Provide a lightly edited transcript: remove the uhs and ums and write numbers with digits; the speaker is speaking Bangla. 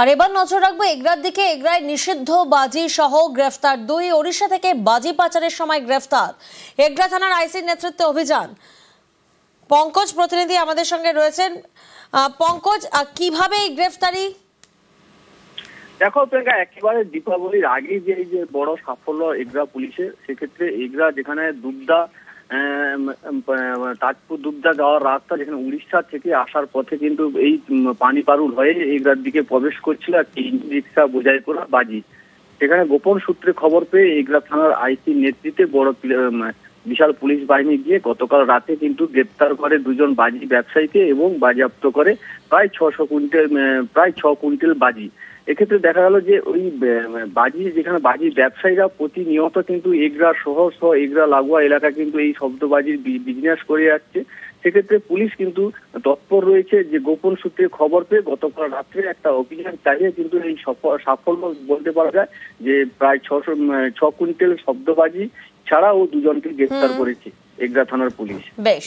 আর এবার নজর রাখবো এগরার দিকে। এগরায় নিষিদ্ধ বাজি সহ গ্রেফতার 2। ওড়িশা থেকে বাজি পাচারের সময় গ্রেফতার। এগরা থানার আইসির নেতৃত্বে অভিযান। পঙ্কজ প্রতিনিধি আমাদের সঙ্গে রয়েছেন। পঙ্কজ, কিভাবে এই গ্রেফতারি? দেখো প্রিয়াঙ্কা, একেবারে দীপাবলির আগে যে এই যে বড় সাফল্য এগরা পুলিশের, সেক্ষেত্রে এগরা যেখানে দুবদা তাজপুর দুবদা যাওয়ার রাস্তা, যেখানে উড়িষ্যা থেকে আসার পথে কিন্তু এই পানি পারুল হয়ে এগরার দিকে প্রবেশ করছিল একটি রিক্সা বোঝাই করা বাজি। সেখানে গোপন সূত্রে খবর পেয়ে এগরা থানার আইসির নেতৃত্বে বিশাল পুলিশ বাহিনী গিয়ে গতকাল রাতে কিন্তু গ্রেপ্তার করে 2 জন বাজি ব্যবসায়ীকে এবং বাজেয়াপ্ত করে প্রায় 6 কুইন্টাল বাজি। এক্ষেত্রে দেখা গেল যে ওই বাজি, যেখানে বাজি ব্যবসায়ীরা প্রতিনিয়ত কিন্তু এগরা সহ এগরা লাগোয়া এলাকা কিন্তু এই শব্দবাজির বিজনেস করে যাচ্ছে। সেক্ষেত্রে পুলিশ কিন্তু তৎপর রয়েছে, যে গোপন সূত্রে খবর পেয়ে গতকাল রাত্রে একটা অভিযান চালিয়ে কিন্তু এই সাফল্য বলতে পারা যায় যে প্রায় 6 কুইন্টাল শব্দবাজি ছাড়াও 2 জনকে গ্রেফতার করেছে এগরা থানার পুলিশ। বেশ।